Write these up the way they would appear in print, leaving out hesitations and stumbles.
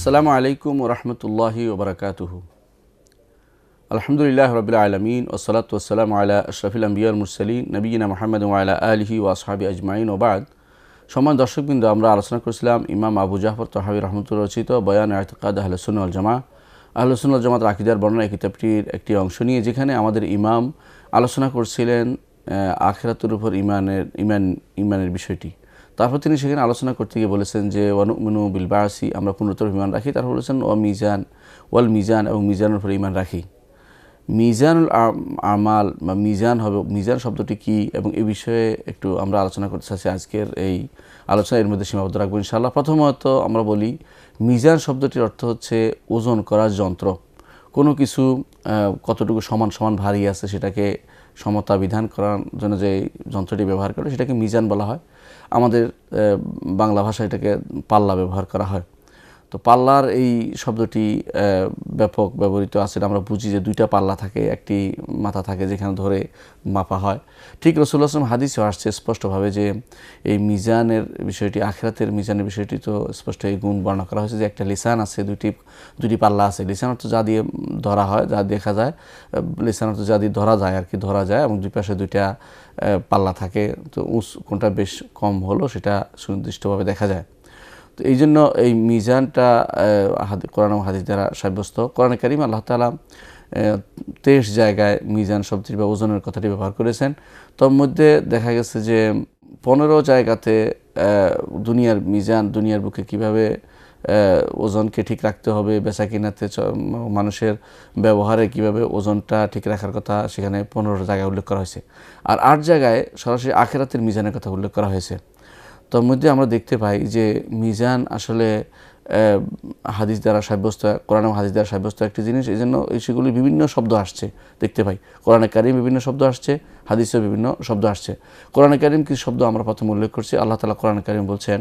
আসসালামু আলাইকুম ওয়া রাহমাতুল্লাহি ওয়া বারাকাতুহু। আলহামদুলিল্লাহি রাব্বিল আলামিন ওয়াসসালাতু ওয়াসসালামু আলা আশরাফিল আমবিয়া ওয়াল মুরসালিন নবিয়িনা মুহাম্মাদিন ওয়া আলা আলিহি ওয়া আসহাবিহি আজমাইন ওয়া বা'দ। সম্মানিত দর্শকবৃন্দ, আমরা আলোচনা করেছিলাম ইমাম আবু জাফর তাহাবী রাহমাতুল্লাহ রচিত বয়ান ইতিকাদ আহলুস সুন্নাহ ওয়াল জামাআহ, আহলুস সুন্নাহ ওয়াল জামাতের আকীদার বর্ণনা এই কিতাবটির একটি অংশ নিয়ে, যেখানে আমাদের ইমাম আলোচনা করছিলেন আখিরাতের উপর ইমানের বিষয়টি। তারপর তিনি সেখানে আলোচনা করতে গিয়ে বলেছেন যে ওয়ানুমিনু বিল বাসি, আমরা পুনরুত্তর ঈমান রাখি। তারপর বলেছেন ওয়াল মিজান, এবং মিজানের উপর ঈমান রাখি। মিজানুল আমাল বা মিজান শব্দটি কী এবং এই বিষয়ে একটু আমরা আলোচনা করতে চাচ্ছি আজকের এই আলোচনা। এর মধ্যে সীমাবদ্ধ রাখবো ইনশাআল্লাহ। প্রথমত আমরা বলি, মিজান শব্দটির অর্থ হচ্ছে ওজন করার যন্ত্র। কোনো কিছু কতটুকু সমান সমান ভারী আছে সেটাকে সমতা বিধান করার জন্য যে যন্ত্রটি ব্যবহার করে সেটাকে মিজান বলা হয়। আমাদের বাংলা ভাষায় এটাকে পাল্লা ব্যবহার করা হয়। তো পাল্লার এই শব্দটি ব্যাপক ব্যবহৃত আছে। আমরা বুঝি যে দুইটা পাল্লা থাকে, একটি মাথা থাকে যেখানে ধরে মাপা হয়। ঠিক রাসূলুল্লাহ সাল্লাল্লাহু আলাইহি ওয়াসাল্লাম হাদিসে আসছে স্পষ্টভাবে যে এই মিজানের বিষয়টি, আখিরাতের মিজানের বিষয়টি তো স্পষ্ট এই গুণ বর্ণনা করা হয়েছে যে একটা লিসান আছে, দুটি পাল্লা আছে। লিসান অর্থ যা দিয়ে ধরা হয়, যা দেখা যায়, লিসান অর্থ যা দিয়ে ধরা যায় ধরা যায়, এবং দুই পাশে দুইটা পাল্লা থাকে। তো কোনটা বেশ কম হলো সেটা সুনির্দিষ্টভাবে দেখা যায়। তো এই জন্য এই মিজানটা কোরআন ও হাদিস দ্বারা সাব্যস্ত। কোরআনে কারীম আল্লাহ তাআলা 23 জায়গায় মিজান শব্দটি বা ওজনের কথাটি ব্যবহার করেছেন। তোর মধ্যে দেখা গেছে যে 15 জায়গাতে দুনিয়ার মিজান, দুনিয়ার বুকে কিভাবে ওজনকে ঠিক রাখতে হবে, বেচা কিনাতে মানুষের ব্যবহারে কিভাবে ওজনটা ঠিক রাখার কথা সেখানে 15 জায়গায় উল্লেখ করা হয়েছে। আর 8 জায়গায় সরাসরি আখিরাতের মিজানের কথা উল্লেখ করা হয়েছে। তোর মধ্যে আমরা দেখতে পাই যে মিজান আসলে হাদিস দ্বারা সাব্যস্ত, কোরআন এবং হাদিস দ্বারা সাব্যস্ত একটি জিনিস। এই জন্য সেগুলি বিভিন্ন শব্দ আসছে দেখতে পাই। কোরআনে কারীম বিভিন্ন শব্দ আসছে, হাদিসেও বিভিন্ন শব্দ আসছে। কোরআনে কারীম কিছু শব্দ আমরা প্রথমে উল্লেখ করছি। আল্লাহ তাআলা কোরআনে কারীম বলছেন,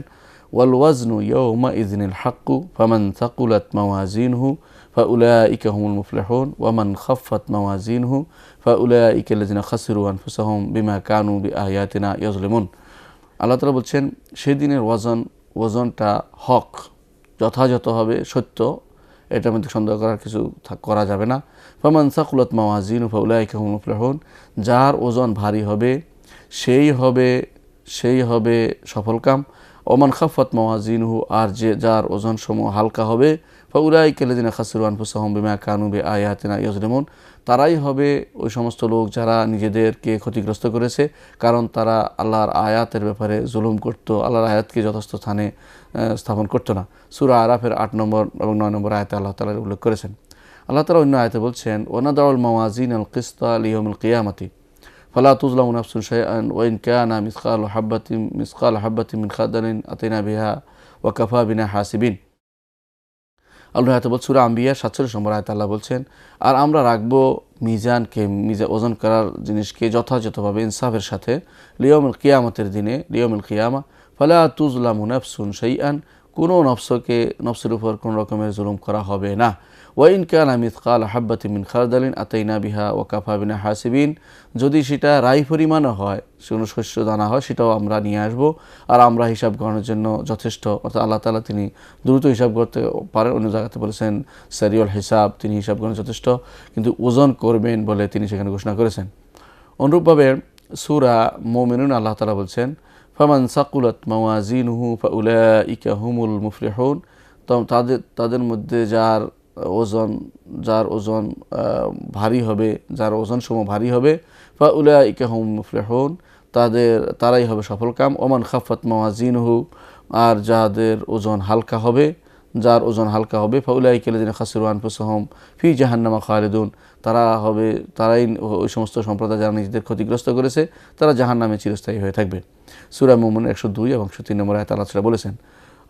ওয়াল ওয়াজনু ইয়াওমা ইযনিল হাক্কু ফামান থাকুলাত মাওয়াজিনহু ফাউলাইকা হুমুল মুফলিহুন ওয়া মান খাফফাত মাওয়াজিনহু ফাউলাইকা আল্লাযিনা খাসিরু আনফুসাহুম বিমা কানু বিআয়াতিনা ইয়াজলিমুন। আল্লাহ তাআলা বলছেন, সেদিনের ওজনটা হক, যথাযথ হবে, সত্য, এটার মধ্যে সন্দেহ করার কিছু করা যাবে না। ফামান সাকুলাত মাওয়াজিনহু ফাউলাইকা হুমুল মুফলিহুন, যার ওজন ভারী হবে সেই হবে সফলকাম। ওমান খাফফাত মাওয়াজিনহু, আর যার ওজন সমূহ হালকা হবে, ফাউলাইকা আল্লাযিনা খাসিরু আনফুসাহুম বিমা কানু বিআয়াতিনা ইয়াজলিমুন, তারাই হবে ওই সমস্ত লোক যারা নিজেদেরকে ক্ষতিগ্রস্ত করেছে, কারণ তারা আল্লাহর আয়াতের ব্যাপারে জুলুম করত, আল্লাহর আয়াতকে যথার্থ স্থানে স্থাপন করতো না। সূরা আরাফের 8 নম্বর এবং 9 নম্বর আয়াতে আল্লাহ তাআলা উল্লেখ করেছেন। আল্লাহ তাআলা অন্য আয়াতে বলছেন, ওয়ানাদাউল মাওয়াজিনাল কিসতা লিয়াউমিল কিয়ামাতি ফালা তুযলামু নাফসুন শাইআন ওয়া ইন কানা মিসকাল হাববাতিন মিন খারদালিন আতাইনা বিহা ওয়া কাফা বিনা হাসিবিন। আল্লাহ আয়াতে বলছেন, সূরা আম্বিয়া 47 নম্বর আয়াতে আল্লাহ বলছেন, আর আমরা রাখবো মিজানকে, ওজন করার জিনিসকে যথাযথভাবে ইনসাফের সাথে লিয়াউমুল কিয়ামতের দিনে, লিয়াউমুল কিয়ামা, ফালা তুযলামু নাফসুন শাইআন, কোনো নফসের উপর কোনো রকমের জুলুম করা হবে না। ওয়া ইন কানা মিসকাল হাববাতিন মিন খারদালিন আতাইনা বিহা ওয়া কাফা বিনা হাসিবিন, যদি সেটা রাই পরিমাণও হয়, কোনো শস্য দানা হয়, সেটাও আমরা নিয়ে আসবো, আর আমরা হিসাব গ্রহণের জন্য যথেষ্ট। অর্থাৎ আল্লাহ তাআলা তিনি দ্রুত হিসাব করতে পারেন। অন্য জায়গাতে বলেছেন সারিউল হিসাব, তিনি হিসাব গ্রহণে যথেষ্ট, কিন্তু ওজন করবেন বলে তিনি সেখানে ঘোষণা করেছেন। অনুরূপভাবে সূরা মুমিনুন আল্লাহ তাআলা বলছেন, ফামান সাকুলাত মাওয়াজিনুহু ফাউলাইকা হুমুল মুফলিহুন, তো তাদের মধ্যে যার ওজন ভারী হবে, যার ওজন সমূহ ভারী হবে, ফাউলাইকা হুমুল মুফলিহুন, তারাই হবে সফলকাম। ওমান খাফফাত মাওয়াজিনুহু, আর যার ওজন হালকা হবে, ফাউলাইকা আল্লাযিনা খাসিরু আনফুসাহুম ফি জাহান্নামা খালিদুন, তারাই ওই সমস্ত সম্প্রদায় যারা নিজেদের ক্ষতিগ্রস্ত করেছে, তারা জাহান্নামে চিরস্থায়ী হয়ে থাকবে। সূরা মুমিনুন 102 এবং 103 নম্বর আয়াতে আল্লাহ তাআলা বলেছেন।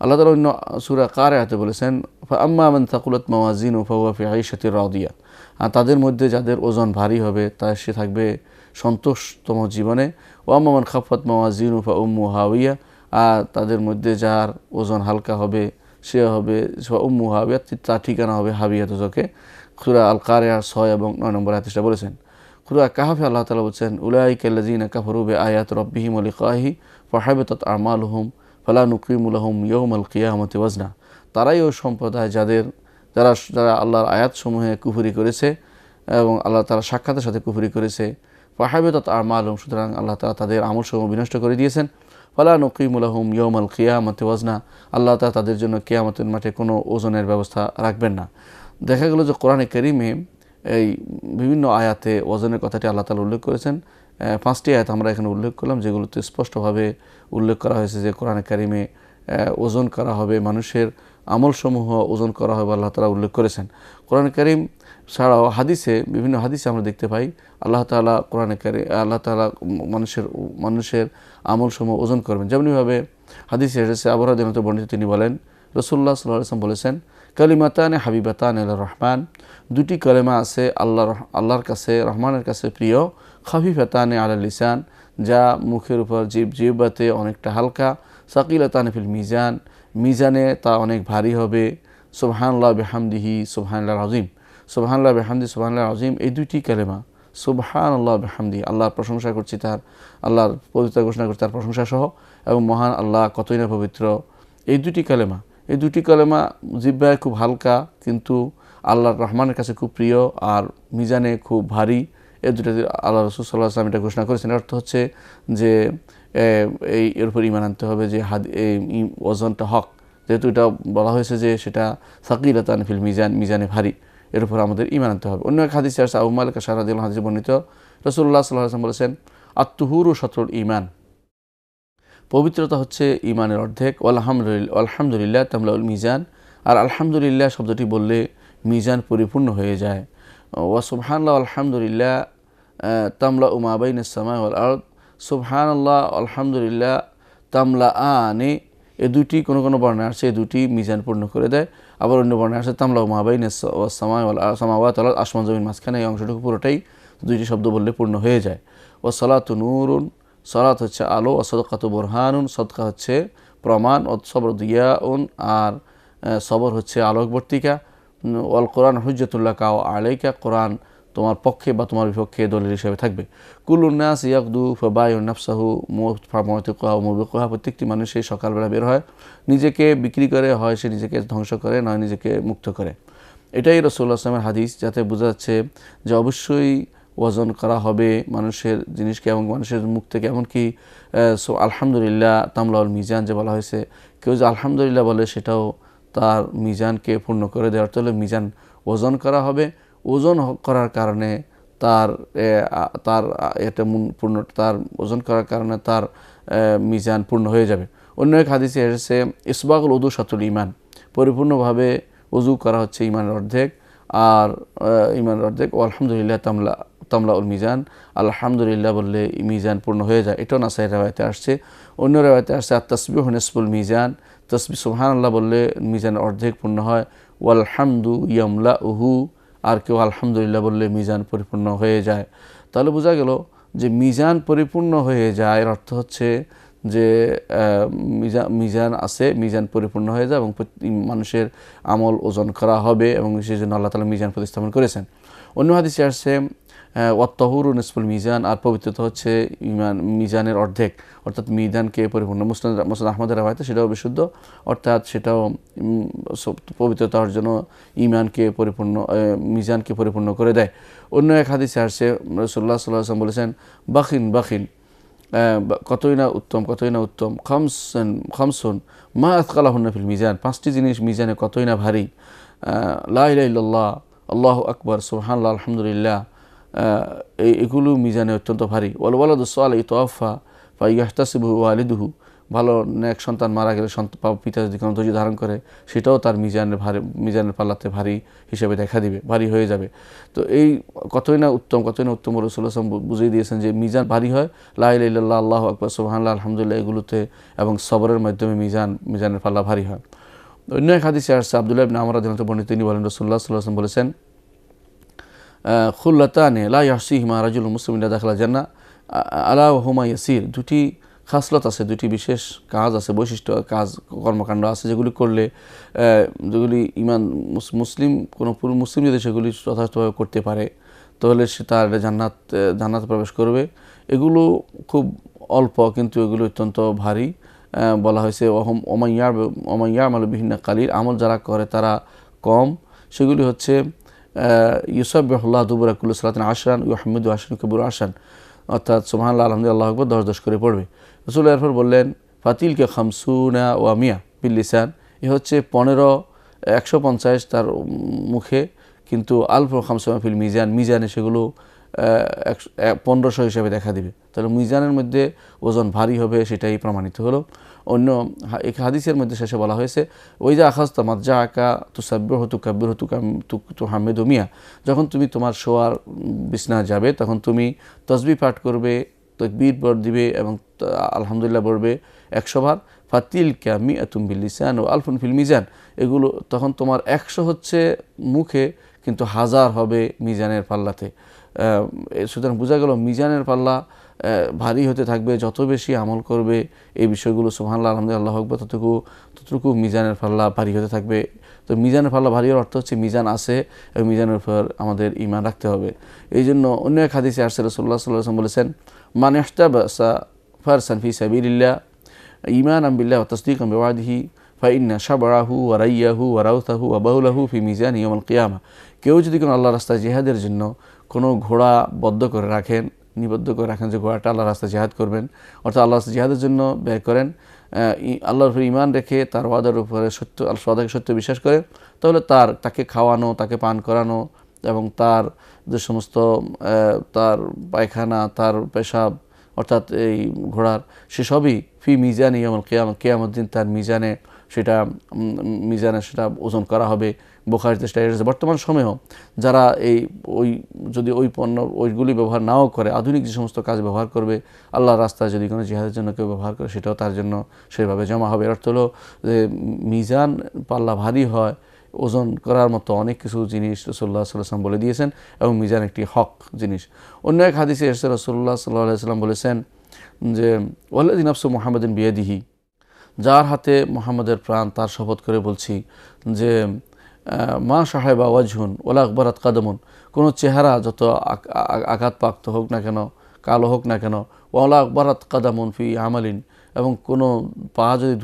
আল্লাহ তাআলা অন্য সূরা কারিয়াতে বলেছেন, ফাআম্মা মান থাকুলাত মাওয়াজিনুহু ফাহুয়া ফি আইশাতির রাদিয়া, আর তাদের মধ্যে যাদের ওজন ভারী হবে সে থাকবে সন্তোষতম জীবনে। ওয়া আম্মা মান খাফফাত মাওয়াজিনুহু ফাউম্মুহু হাওিয়া, আর তাদের মধ্যে যার ওজন হালকা হবে সে হবে উম্মুহু হাওিয়া, তার ঠিকানা হবে হাবিয়া দোজখে। সূরা আল কারিয়া 6 এবং 9 নম্বর আয়াতে বলেছেন। সূরা কাহফে আল্লাহ তাআলা বলছেন, উলাইকা আল্লাযিনা কাফারু বিআয়াতি রাব্বিহিম ওয়া লিকাইহি ফাহাবিতাত আমালুহুম ফালা নুকিমু লাহুম ইয়াওমাল কিয়ামাতি ওয়াজনা, তারাই ওই সম্প্রদায় যারা আল্লাহর আয়াতসমূহে কুফরি করেছে এবং আল্লাহ তাআলা সাক্ষাতের সাথে কুফরি করেছে। ফাহাবিতাত আমালুহুম, সুতরাং আল্লাহ তাআলা তাদের আমলসমূহ বিনষ্ট করে দিয়েছেন। ফালা নুকিমু লাহুম ইয়াউমাল কিয়ামাতি ওয়াজনা, আল্লাহ তাআলা তাদের জন্য কিয়ামতের মাঠে কোনো ওজনের ব্যবস্থা রাখবেন না। দেখা গেল যে কোরআনে কারীমে এই বিভিন্ন আয়াতে ওজনের কথাটি আল্লাহ তাআলা উল্লেখ করেছেন। 5টি আয়াত আমরা এখানে উল্লেখ করলাম, যেগুলোতে স্পষ্টভাবে উল্লেখ করা হয়েছে যে কোরআনে কারীমে ওজন করা হবে, মানুষের আমলসমূহ ওজন করা হবে, আল্লাহ তাআলা উল্লেখ করেছেন। কোরআনে কারীম ছাড়াও বিভিন্ন হাদিসে আমরা দেখতে পাই আল্লাহ তাআলা আল্লাহ তাআলা মানুষের আমলসমূহ ওজন করবেন। যেমনিভাবে হাদিসে এসেছে, আবু হুরায়রা রাদিয়াল্লাহু বর্ণিত, তিনি বলেন রাসূলুল্লাহ সাল্লাল্লাহু আলাইহি ওয়াসাল্লাম বলেছেন, কালিমাতানে হাবিবাতান ইলার রহমান, দুটি কালেমা আছে আল্লাহর কাছে, রহমানের কাছে প্রিয়, খাফিফাতানে আলাল লিসান, যা মুখের উপর জিহ্বাতে অনেকটা হালকা, সাকিলাতানে ফিল মিজান, মিজানে তা অনেক ভারী হবে, সুবহানাল্লাহ বিহামদিহি সুবহানাল্লাহল আযীম, সুবহানাল্লাহ বিহামদি সুবহানাল্লাহল আযীম, এই দুটি কালেমা, সুবহানাল্লাহ বিহামদি, আল্লাহর প্রশংসা করছি, আল্লাহর পবিত্রতা ঘোষণা করছি তার প্রশংসা সহ, এবং মহান আল্লাহ কতই না পবিত্র, এই দুটি কালেমা জিহ্বায় খুব হালকা কিন্তু আল্লাহর রহমানের কাছে খুব প্রিয়, আর মিজানে খুব ভারী। এই দুটো আল্লাহ রাসূল সাল্লাল্লাহু আলাইহি ওয়াসাল্লাম এটা ঘোষণা করেছেন। অর্থ হচ্ছে যে এর উপর ঈমান আনতে হবে যে এই ওজনটা হক, যেহেতু এটা বলা হয়েছে যে সেটা সাকিলাতান ফিল মিজান, মিজানে ভারী, এর উপর আমাদের ঈমান আনতে হবে। অন্য এক হাদিসে আছে, আবু মালিক আশআরী রাদিয়াল্লাহু আনহু বর্ণিত, রাসূলুল্লাহ সাল্লাল্লাহু আলাইহি ওয়াসাল্লাম বলেছেন, আত-তুহুরু শাতরুল ঈমান, পবিত্রতা হচ্ছে ঈমানের অর্ধেক। আলহামদুলিল্লাহ তামলাউল মিজান, আর আলহামদুলিল্লাহ শব্দটি বললে মিজান পরিপূর্ণ হয়ে যায়। ওয়া সুবহানাল্লাহ আলহামদুলিল্লাহ তামলাউ মা বাইনাস সামাই ওয়াল আরদ, সুবহানাল্লাহ আলহামদুলিল্লাহ তামলাআনি, এই দুটি কোনো বর্ণনা আছে এই দুটি মিজান পূর্ণ করে দেয়। আবার অন্য বর্ণনা আছে তামলাউ মা বাইনাস সামাই ওয়াল সামাওয়াত ওয়াল আরদ, আসমান জমিন মাঝখানে এই অংশটুকু পুরোটাই দুইটি শব্দ বললে পূর্ণ হয়ে যায়। ওয়া সালাতু নূরুন, সালাত হচ্ছে আলো, ও সদকাতু বুরহানুন, সদকা হচ্ছে প্রমাণ, ও সবর দিয়াউন, আর সবর হচ্ছে আলোকবর্তিকা, ওয়াল কোরআন হুজ্জাতুল্লাহ কা আলাইকা, কোরআন তোমার পক্ষে বা তোমার বিপক্ষে দলিল হিসেবে থাকবে। কুল্লুন নাস ইয়াকদু ফাবায়ুন নাফসাহু মুতিকুহা ওয়া মুবিকুহা, প্রত্যেকটি মানুষ সেই সকালবেলা বের হয়, নিজেকে বিক্রি করে, হয় সে নিজেকে ধ্বংস করে, নয় নিজেকে মুক্ত করে। এটাই রাসূলুল্লাহ সাল্লাল্লাহু আলাইহি ওয়াসাল্লামের হাদিস, যাতে বোঝা যাচ্ছে যে অবশ্যই ওজন করা হবে মানুষের জিনিসকে এবং মানুষের মুখ থেকে। এমনকি আলহামদুলিল্লাহ তামলাউল মিজান যে বলা হয়েছে, কেউ যে আলহামদুলিল্লাহ বলে সেটাও তার মিজানকে পূর্ণ করে দেওয়ার, তাহলে মিজান ওজন করা হবে, ওজন করার কারণে তার ওজন করার কারণে তার মিজান পূর্ণ হয়ে যাবে। অন্য এক হাদিসে এসেছে, ইসবাগুল উযু শাতরুল ঈমান, পরিপূর্ণভাবে ওযু করা হচ্ছে ঈমানের অর্ধেক, আর ঈমানের অর্ধেক। ও আলহামদুলিল্লাহ তামলাউল মিজান, আলহামদুলিল্লাহ বললে মিজান পূর্ণ হয়ে যায়। এটাও নাসাই রিওয়ায়াতে আসছে। অন্য রিওয়ায়াতে আসছে, আত-তাসবিহু নিসফুল মিজান, তাসবিহ সুবহানাল্লাহ বললে মিজান অর্ধেক পূর্ণ হয়। ওয়াল হামদু ইয়ামলাউহু, আর কেউ আলহামদুলিল্লাহ বললে মিজান পরিপূর্ণ হয়ে যায়। তাহলে বোঝা গেল যে মিজান পরিপূর্ণ হয়ে যায় এর অর্থ হচ্ছে যে মিজান আছে, মিজান পরিপূর্ণ হয়ে যায় এবং মানুষের আমল ওজন করা হবে, এবং সেই জন্য আল্লাহ তাআলা মিজান প্রতিস্থাপন করেছেন। অন্য হাদিসে আসছে, ওয়াত-তাহুরু নিসফুল মিজান, আর পবিত্রতা হচ্ছে মিজানের অর্ধেক, অর্থাৎ মিজানকে পরিপূর্ণ। মুসনাদ আহমদের রাওয়ায়াতে সেটাও বিশুদ্ধ, অর্থাৎ সেটাও পবিত্রতার জন্য মিজানকে পরিপূর্ণ করে দেয়। অন্য এক হাদিসে আসছে, রাসূলুল্লাহ সাল্লাল্লাহু আলাইহি ওয়াসাল্লাম বলেছেন, বাখিন, কতই না উত্তম, খামসুন মা আথকালাহুন্না ফিল মিজান, 5টি জিনিস মিজানে কতই না ভারী, লা ইলাহা ইল্লাল্লাহ, আল্লাহু আকবার, সুবহানাল্লাহ, আলহামদুলিল্লাহ, এগুলো মিজানে অত্যন্ত ভারী। ওয়াল ওয়ালাদু সালিহু ইতাওয়াফা ফায়াহতাসিবুহু ওয়ালিদুহু, ভালো নেক সন্তান মারা গেলে পিতা যদি কোনো ধৈর্য ধারণ করে, সেটাও তার মিজানের পাল্লাতে ভারী হিসেবে দেখা দিবে, ভারী হয়ে যাবে। তো এই কতই না উত্তম রাসূলুল্লাহ সাল্লাল্লাহু আলাইহি ওয়াসাল্লাম বুঝিয়ে দিয়েছেন যে মিজান ভারী হয় লা ইলাহা ইল্লাল্লাহ, আল্লাহু আকবার, সুবহানাল্লাহ, আলহামদুলিল্লাহ এগুলোতে, এবং সবরের মাধ্যমে মিজানের পাল্লা ভারী হয়। অন্য এক হাদিসে আসছে, আব্দুল্লাহ ইবনে আমর রাদিয়াল্লাহু আনহু বর্ণিত, তিনি বলেন রাসূলুল্লাহ সাল্লাল্লাহু আলাইহি ওয়াসাল্লাম বলেছেন, খুল্লাতানে লা ইয়াহসিহিমা রাজুলুন মুসলিমুন ইল্লা দাখালা জান্নাহ, আলা ওয়া হুমা ইয়াসির, দুটি খাসলত আছে, দুটি বিশেষ কাজ আছে, বৈশিষ্ট্য, কর্মকাণ্ড আছে, যেগুলি করলে কোনো পুরো মুসলিম যদি সেগুলি যথাযথভাবে করতে পারে, তাহলে সে তার জান্নাত প্রবেশ করবে। এগুলো খুব অল্প, কিন্তু এগুলো অত্যন্ত ভারী, বলা হয়েছে ওমাইয়া আমাল বিহিন্না কালিল, আমল যারা করে তারা কম। সেগুলি হচ্ছে ইউসাবিহুল্লাহ দুবুরা কুল্লু সালাতিন আশরান ইউহাম্মিদু আশরান কবির আশরান, অর্থাৎ সুবহানাল্লাহ আলহামদুলিল্লাহ আল্লাহু আকবার 10 করে পড়বে। রাসূল এরপর বললেন ফাতিলকে খামসুনা ওয়া মিয়া বিল লিসান, এ হচ্ছে 150 তার মুখে, কিন্তু আলফ খামসুনা ফিল মিজান, মিজানে সেগুলো 1500 হিসেবে দেখা দিবে। তাহলে মিজানের মধ্যে ওজন ভারী হবে, সেটাই প্রমাণিত হলো। অন্য এক হাদিসের মধ্যে শেষে বলা হয়েছে ওইজা আখাজতা মাজ্জা আঁকা তুসাব্বিহু তুকাব্বিরহু তুহাম্মিদু মিয়া, যখন তুমি তোমার শোয়ার বিছনা যাবে তখন তুমি তসবিহ পাঠ করবে, তাকবীর দিবে এবং আলহামদুলিল্লাহ পড়বে 100 বার। ফাতিলকা মিআতুম বিল লিসান ও আলফুন ফিল মিজান, এগুলো তখন তোমার 100 হচ্ছে মুখে কিন্তু 1000 হবে মিজানের পাল্লাতে। সুতরাং বোঝা গেল মিজানের পাল্লা ভারী হতে থাকবে, যত বেশি আমল করবে এই বিষয়গুলো সুবহানাল্লাহ আলহামদুলিল্লাহ আল্লাহু আকবার ততটুকু মিজানের পাল্লা ভারী হতে থাকবে। তো মিজানের পাল্লা ভারী হওয়ার অর্থ হচ্ছে মিজান আছে এবং মিজানের উপর আমাদের ঈমান রাখতে হবে। এই জন্য অন্য এক হাদিসে আসছে রাসূলুল্লাহ সাল্লাল্লাহু আলাইহি ওয়াসাল্লাম বলেছেন মান ইহতাবাসা ফারসান ফি সাবিলিল্লাহ ঈমানান বিল্লাহি ওয়া তাসদীকান বিওয়াদিহি ফাইন্না শাবরাহু ওয়া রাইয়াহু ওয়া রাউতাহু ওয়া বাউলাহু ফি মিজানি ইয়াউমিল কিয়ামা, কেউ যদি কোনো আল্লাহর রাস্তায় জিহাদের জন্য কোনো ঘোড়া নিবদ্ধ করে রাখেন যে ঘোড়াটা আল্লাহর রাস্তায় জিহাদ করবেন, অর্থাৎ আল্লাহর রাস্তায় জিহাদের জন্য ব্যয় করেন, আল্লাহর উপরে ঈমান রেখে তার ওয়াদার উপরে সত্য বিশ্বাস করে, তাহলে তাকে খাওয়ানো, তাকে পান করানো এবং তার যে সমস্ত তার পায়খানা, তার পেশাব অর্থাৎ এই ঘোড়ার সেসবই ফি মিজানি ইয়াউমিল কিয়ামা, কিয়ামতের দিন তার মিজানে সেটা ওজন করা হবে। বুখারীতে সেটা এসেছে। বর্তমান সময়েও যারা যদি ওই পণ্য ওইগুলি ব্যবহার নাও করে, আধুনিক যে সমস্ত কাজ ব্যবহার করবে, আল্লাহর রাস্তায় যদি কোনো জিহাদের জন্য কেউ ব্যবহার করে সেটাও তার জন্য সেভাবে জমা হবে। এর অর্থ হলো যে মিজান পাল্লা ভারী হয়, ওজন করার মতো অনেক কিছু জিনিস রাসূলুল্লাহ সাল্লাল্লাহু আলাইহি ওয়াসাল্লাম বলে দিয়েছেন এবং মিজান একটি হক জিনিস। অন্য এক হাদিসে এসেছে রাসূলুল্লাহ সাল্লাল্লাহু আলাইহি ওয়াসাল্লাম বলেছেন যে ওয়াল্লাযী নাফসু মুহাম্মাদিন বিয়াদিহি, যার হাতে মুহাম্মদের প্রাণ তার শপথ করে বলছি যে মা সাহেবা ওয়াজহুন ওলা আকবরাত কাদমুন, কোনো চেহারা যত আঘাতপ্রাপ্ত হোক না কেন, কালো হোক না কেন, ওলা আকবরাত কাদামুন ফি আমালিন, এবং কোনো পা যদি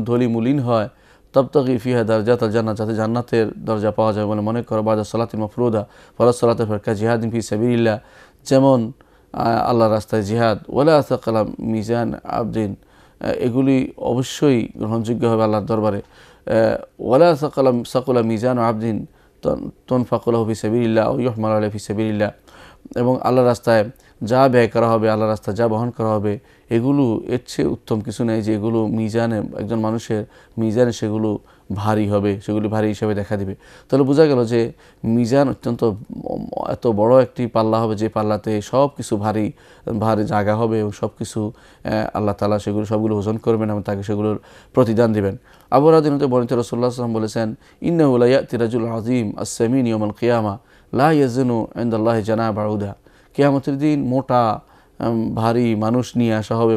ধুলি মুলিন হয়, তাবতাগি ফিহা দারজাতাল জান্নাত, যাতে জান্নাতের দরজা পাওয়া যায় বলে মনে করো, বাদা সালাতিল মাফরুদা ফরজ সালাতের পর জিহাদিন ফি সাবিলিল্লাহ, যেমন আল্লাহর রাস্তায় জিহাদ, ওয়ালা আসাকালা মিজান আবদিন, এগুলি অবশ্যই গ্রহণযোগ্য হবে আল্লাহর দরবারে। ওয়ালা সাকুলা মিজান আবদিন তনফাকুলাহু ফি সাবিলিল্লাহ ও ইউহমাল আলাইহি ফি সাবিলিল্লাহ, এবং আল্লাহর রাস্তায় যা ব্যয় করা হবে, আল্লাহর রাস্তায় যা বহন করা হবে, এগুলো এর চেয়ে উত্তম কিছু নেই যে এগুলো মিজানে, একজন মানুষের মিজানে সেগুলো ভারী হবে, সেগুলি ভারী হিসেবে দেখা দিবে। তাহলে বোঝা গেল যে মিজান এত বড় একটি পাল্লা হবে, যে পাল্লাতে সব কিছু ভারী জায়গা হবে এবং সব কিছু আল্লাহ তাআলা সেগুলো সবগুলো ওজন করবেন এবং তাকে সেগুলোর প্রতিদান দিবেন। আবু হুরায়রা বর্ণিত রাসূলুল্লাহ সাল্লাল্লাহু আলাইহি ওয়াসাল্লাম বলেছেন ইন্নাহু লা ইয়াতি রাজুল আযীম আস-সামিন ইয়াউমাল কিয়ামা লা ইয়াজনু ইনদাল্লাহি জানাহ বাউদা, কিয়ামতের দিন মোটা ভারী মানুষ নিয়ে আসা হবে,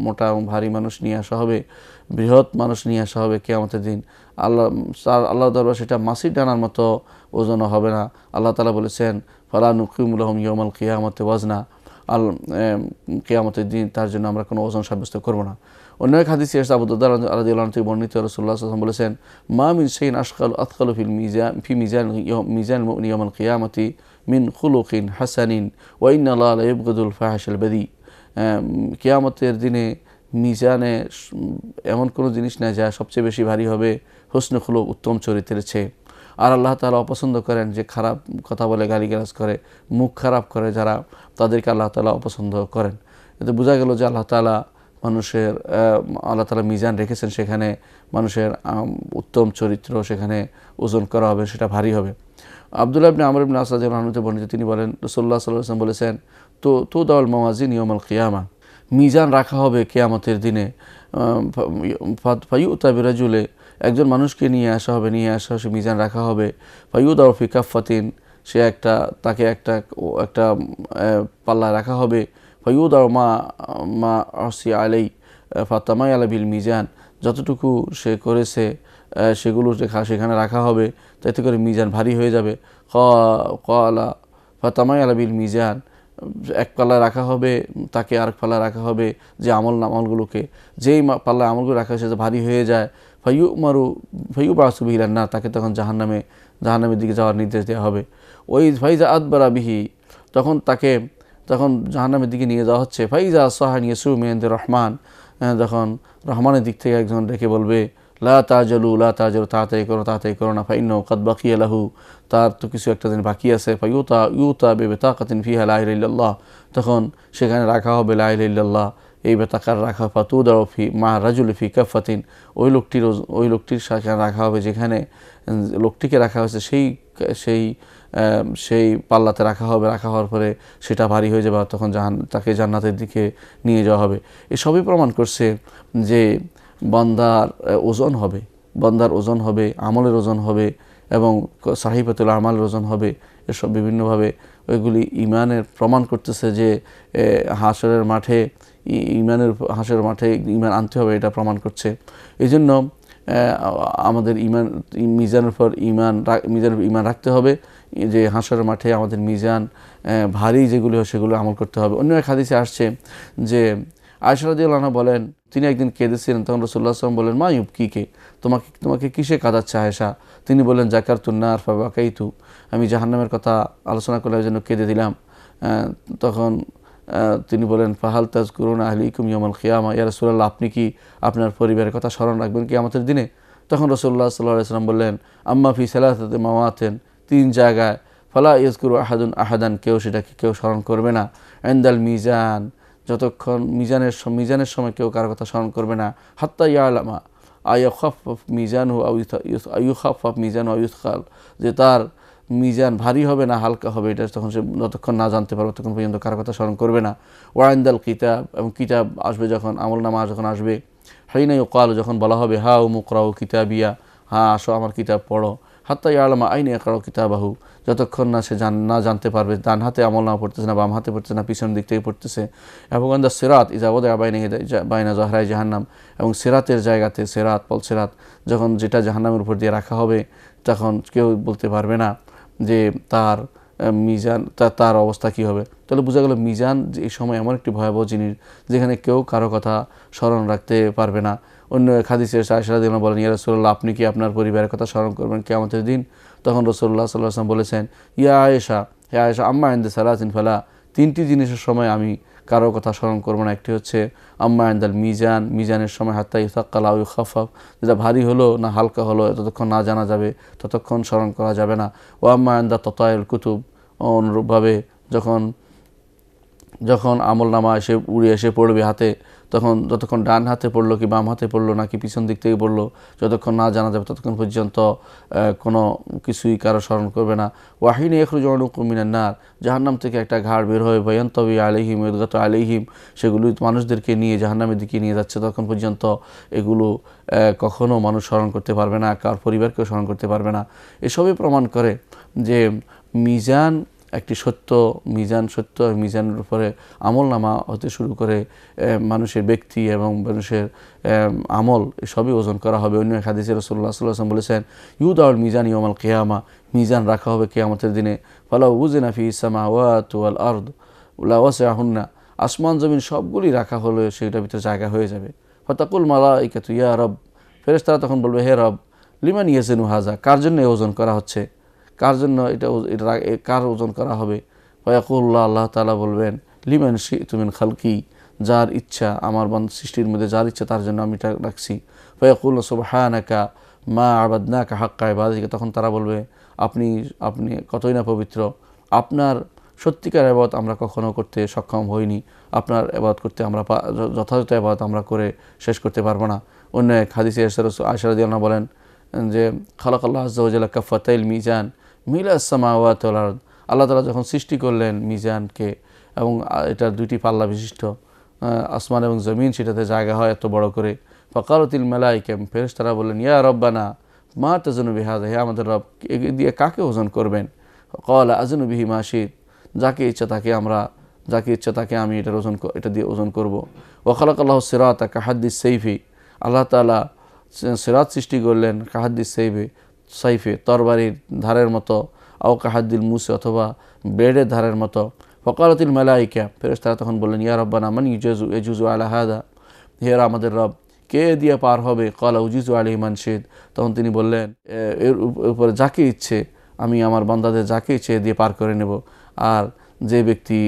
মোটা এবং ভারী মানুষ নিয়ে আসা হবে, বৃহৎ মানুষ নিয়ে আসা হবে কিয়ামতের দিন। আল্লাহ দরবার সেটা মাছির ডানার মতো ওজনও হবে না। আল্লাহ তাআলা বলেছেন ফালা নুকিমু লাহুম ইয়াউমাল কিয়ামাতি ওয়াজনা, কিয়ামতের দিন তার জন্য আমরা কোনো ওজন সাব্যস্ত করব না। অন্য এক হাদিসে এসেছে আবু দারদা রাদিয়াল্লাহু আনহু থেকে বর্ণিত, রাসূলুল্লাহ সাল্লাল্লাহু আলাইহি ওয়াসাল্লাম বলেছেন মা মিন শাইইন আথকালু মিজান মুমিন ইয়াউমাল কিয়ামাতি মিন খুলুকিন হাসানিন ওয়া ইন্নাল্লাহা লা ইবগিদুল ফাহিশাল বাদী, কিয়ামতের দিনে মিজানে এমন কোনো জিনিস নেই যা সবচেয়ে বেশি ভারী হবে হুসনে খুলুক, উত্তম চরিত্রের চেয়ে। আর আল্লাহ তাআলা অপছন্দ করেন যে খারাপ কথা বলে, গালিগালাজ করে, মুখ খারাপ করে যারা, তাদেরকে আল্লাহ তাআলা অপছন্দ করেন। এতে বোঝা গেল যে আল্লাহ তাআলা মিজান রেখেছেন, সেখানে মানুষের উত্তম চরিত্র সেখানে ওজন করা হবে, সেটা ভারী হবে। আব্দুল্লাহ ইবনে আমর ইবনে আস রাদিয়াল্লাহু আনহু বর্ণিত, তিনি বলেন রাসূলুল্লাহ সাল্লাল্লাহু আলাইহি ওয়াসাল্লাম বলেছেন তো দাউল মাওয়াজিন ইয়াউমাল কিয়ামা, মিজান রাখা হবে কিয়ামতের দিনে। ফায়ুতা বিরাজুলে, একজন মানুষকে নিয়ে আসা হবে, সে মিজান রাখা হবে। ফায়ুদাউ ফি কাফফাতিন, তাকে একটা পাল্লা রাখা হবে। ফায়ুদাউ মা আসি আলাই ফাতামাই আলা বিল মিজান, যতটুকু সে করেছে সেগুলো সেখানে রাখা হবে, তাতে করে মিজান ভারী হয়ে যাবে। ক্বালা ফাতামাই আলা বিল মিজান, এক পাল্লায় রাখা হবে, তাকে আরেক পাল্লায় রাখা হবে যে আমলগুলোকে, যেই পাল্লায় আমলগুলো রাখা হয়েছে ভারী হয়ে যায়, ফাইউ বাসুবিহিলান না, তাকে তখন জাহান্নামের দিকে যাওয়ার নির্দেশ দেওয়া হবে। ওই ফাইজা আদবারা বিহি, তখন জাহান্নামের দিকে নিয়ে যাওয়া হচ্ছে। ফাইজা সাহান ইয়াসু মিনান্দির রহমান, যখন রহমানের দিক থেকে একজন ডেকে বলবে লা তাজালু তাড়াতাড়ি করো না, ফাইন্নাহু কাদ বাকিয়া লাহু, তার তো কিছু একটা দিন বাকি আছে। ইউতা বিতাকাতিন ফিহা লা ইলাহা ইল্লাল্লাহ, তখন সেখানে রাখা হবে লা ইলাহা ইল্লাল্লাহ, এই বেতাকার রাখা ফাতুদাউ ফি মা রাজুল ফি কাফাতিন, ওই লোকটির সেখানে রাখা হবে, যেখানে লোকটিকে রাখা হয়েছে সেই পাল্লাতে রাখা হবে। রাখা হওয়ার পরে সেটা ভারী হয়ে যাবে, তখন তাকে জান্নাতের দিকে নিয়ে যাওয়া হবে। এসবই প্রমাণ করছে যে বান্দার ওজন হবে, আমলের ওজন হবে, এবং সাহিবাতুল আমালের ওজন হবে। এসব বিভিন্নভাবে ওইগুলি ইমানের প্রমাণ করতেছে যে হাসরের মাঠে ইমান আনতে হবে, এটা প্রমাণ করছে। এই জন্য আমাদের মিজানের উপর ইমান রাখতে হবে, যে হাসরের মাঠে আমাদের মিজান ভারী যেগুলি হয় সেগুলো আমল করতে হবে। অন্য এক হাদিসে আসছে যে আয়েশা রাদিয়াল্লাহু আনহা বলেন, তিনি একদিন কেঁদেছিলেন, তখন রাসূলুল্লাহ সাল্লাল্লাহু আলাইহি ওয়াসাল্লাম বলেন, মা ইউবকিকে, তোমাকে কিসে কাঁদাচ্ছে আয়েশা? তিনি বলেন, যাকারতুন নার ফাবাকাইতু, আমি জাহান্নামের কথা আলোচনা করলে জন্য কেঁদে দিলাম। তখন তিনি বলেন, ফাহাল তাজকুরুনা আহলিকুম ইয়াউমাল কিয়ামা, ইয়া রাসূলুল্লাহ, আপনি কি আপনার পরিবারের কথা স্মরণ রাখবেন কিয়ামতের দিনে? তখন রাসূলুল্লাহ সাল্লাল্লাহু আলাইহি ওয়াসাল্লাম বললেন, আম্মা ফি সালাসাতি মাওয়াতিন, 3 জায়গায়, ফালা ইয়াজকুরু আহাদান, কেউ স্মরণ করবে না, ইনদাল মিজান, যতক্ষণ মিজানের সময় কেউ কারো কথা স্মরণ করবে না, হাত্তা ইয়ালামা আইয়াখাফফ মিজানহু আও ইউখাফফ মিজানহু আও ইউসকাল, যে তার মিজান ভারী হবে না হালকা হবে, এটা তখন সে যতক্ষণ না জানতে পারবে ততক্ষণ পর্যন্ত কারো কথা স্মরণ করবে না। ওয়াইন্দাল কিতাব, এবং কিতাব আসবে যখন, আমলনামা যখন আসবে, হাইনা ইউকাল, যখন বলা হবে হা ও মুকরাউ কিতাবিয়া, হ্যাঁ আসো আমার কিতাব পড়ো, হাত্তা ইয়ালামা আইনা ইয়াকরাউ কিতাবাহু, যতক্ষণ না সে জানতে পারবে ডান হাতে আমলনামা পড়তেছে না, বাম হাতে পড়তেছে না, পিছন দিক থেকে পড়তেছে। এবং আন্দা সিরাত ইজা ওয়াদিআ বাইনা যহরাই জাহান্নাম, এবং সিরাতের জায়গাতে সিরাত যখন যেটা জাহান্নামের উপর দিয়ে রাখা হবে, তখন কেউ বলতে পারবে না যে তার মিজান, তার অবস্থা কী হবে। তাহলে বোঝা গেল মিজান এই সময় এমন একটি ভয়াবহ জিনিস যেখানে কেউ কারো কথা স্মরণ রাখতে পারবে না। অন্য এক হাদিসে আয়েশা রাদিয়াল্লাহু আনহা বলেন, ইয়া রাসূলুল্লাহ, আপনি কি আপনার পরিবারের কথা স্মরণ করবেন কিয়ামতের দিন? তখন রাসূলুল্লাহ সাল্লাল্লাহু আলাইহি ওয়াসাল্লাম বলেছেন, হে আয়েশা, আম্মা ইনদা সালাতিন ফালা, 3টি জিনিসের সময় আমি কারো কথা স্মরণ করবো না। একটি হচ্ছে আম্মা ইনদাল মিজানের সময়, হাত্তা ইউসাক্কাল আও ইউখাফফাফ, যেটা ভারী হলো না হালকা হলো যতক্ষণ না জানা যাবে ততক্ষণ স্মরণ করা যাবে না। ও আম্মা ইনদা তাতায়ুল কুতুব, অনুরূপভাবে যখন আমলনামা উড়ে এসে পড়বে হাতে, তখন যতক্ষণ ডান হাতে পড়লো কি বাম হাতে পড়লো নাকি পিছন দিক থেকে পড়লো, যতক্ষণ না জানা যাবে ততক্ষণ পর্যন্ত কোনো কিছুই কারো স্মরণ করবে না। ওয়াহিনে ইখরুজুনা মিনান নার, জাহান্নাম থেকে একটা ঘাড় বের হয়ে বায়ানতাবি আলাইহিম ইদগাত আলাইহিম, সেগুলো মানুষদেরকে নিয়ে জাহান্নামের দিকে নিয়ে যাচ্ছে। তখন পর্যন্ত এগুলো কখনো মানুষ স্মরণ করতে পারবে না, কার পরিবারকেও স্মরণ করতে পারবে না। এসবই প্রমাণ করে যে মিজান একটি মিজানের উপরে আমলনামা হতে শুরু করে মানুষের ব্যক্তি এবং মানুষের আমল সবই ওজন করা হবে। অন্য এক হাদিসে রাসূলুল্লাহ সাল্লাল্লাহু আলাইহি ওয়াসাল্লাম বলেছেন, ইউদাউল মিজান ইয়াউমাল কিয়ামা, মিজান রাখা হবে কিয়ামতের দিনে, ফালাউ উযিনা ফি সামাওয়াতি ওয়াল আরদ লা ওয়াসিআহুন্না, আসমান জমিন সবগুলি রাখা হলে সেটার ভিতরে জায়গা হয়ে যাবে। ফাতাকুল মালাইকাতু ইয়া রব, ফেরেশতারা তখন বলবে, হে রব, লিমান ইয়াজিনু হাযা, কার জন্য ওজন করা হচ্ছে, কার জন্য কার ওজন করা হবে? ফায়াকুল্লাহ, আল্লাহ তাআলা বলবেন, লিমান শি'তু মিন খালকি, যার ইচ্ছা, আমার সৃষ্টির মধ্যে যার ইচ্ছা তার জন্য আমি এটা রাখছি। ফায়াকুলু সুবহানাকা মা আবাদনাকা হাক্কা ইবাদাতিকা, তখন তারা বলবে, আপনি কতই না পবিত্র, আপনার সত্যিকার ইবাদত আমরা কখনো করতে সক্ষম হইনি, আপনার ইবাদত করতে আমরা যথাযথ ইবাদত আমরা করে শেষ করতে পারবো না। অন্য এক হাদিসে আয়েশা রাদিয়াল্লাহু আনহা বলেন যে খালাকাল্লাহু আযজা ওয়া জাল্লা কাফাতাইল মিজান মিলাস সামাওয়াতি ওয়াল আরদ, আল্লাহ তাআলা যখন সৃষ্টি করলেন মিজানকে, এবং এটার 2টি পাল্লা বিশিষ্ট, আসমান এবং জমিন সেটাতে জায়গা হয় এত বড় করে। ফাকালাতিল মালায়েকা, ফেরেশতারা বললেন, ইয়া রব্বানা মা তাজুনু বিহাযা, হে আমাদের রব, দিয়ে কাকে ওজন করবেন? ক্বালা আজনু বিহি মা শি'ত, যাকে ইচ্ছা তাকে আমি এটা দিয়ে ওজন করব। ওয়া খালাকাল্লাহু সিরাতা কাহাদ্দিস সাইফি, আল্লাহ তাআলা সিরাত সৃষ্টি করলেন কাহাদ্দিস সাইফে, তরবারির ধারের মতো, আও কাহাদ্দিল মুসে, অথবা ব্লেডের ধারের মতো। ফকারাতিল মালাইকা, ফেরেশতারা তখন বললেন, ইয়া রব্বানা মান ইয়াজুজু আলা হাদা, হে আমাদের রব, কে দিয়ে পার হবে? ক্বালা উজিজু আলাইহি মান শিত, তখন তিনি বললেন, এর উপরে যাকে ইচ্ছে, আমি আমার বান্দাদের যাকে ইচ্ছে দিয়ে পার করে নেব, আর যে ব্যক্তি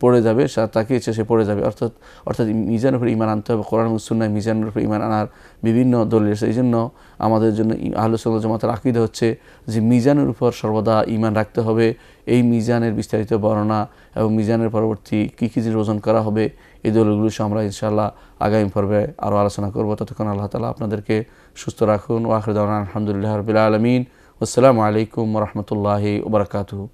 পড়ে যাবে তাকে ইচ্ছে সে পড়ে যাবে। অর্থাৎ মিজানের উপর ঈমান আনতে হবে। কোরআন এবং সুন্নাহ মিজানের উপর ঈমান আনার বিভিন্ন দলিল আছে। এই জন্য আমাদের জন্য আহলে সুন্নাত ওয়াল জামাতের আকীদা হচ্ছে যে মিজানের উপর সর্বদা ঈমান রাখতে হবে। এই মিজানের বিস্তারিত বর্ণনা এবং মিজানের পরবর্তী কী কী জিনিস ওজন করা হবে, এই দলিলগুলো আমরা ইনশাআল্লাহ আগামী পর্বে আরও আলোচনা করব। ততক্ষণ আল্লাহ তাআলা আপনাদেরকে সুস্থ রাখুন। ওয়া আখিরু দাওয়ানা আলহামদুলিল্লাহি রাব্বিল আলামিন। আসসালামু আলাইকুম ওয়া রাহমাতুল্লাহি ওয়া বারাকাতুহু।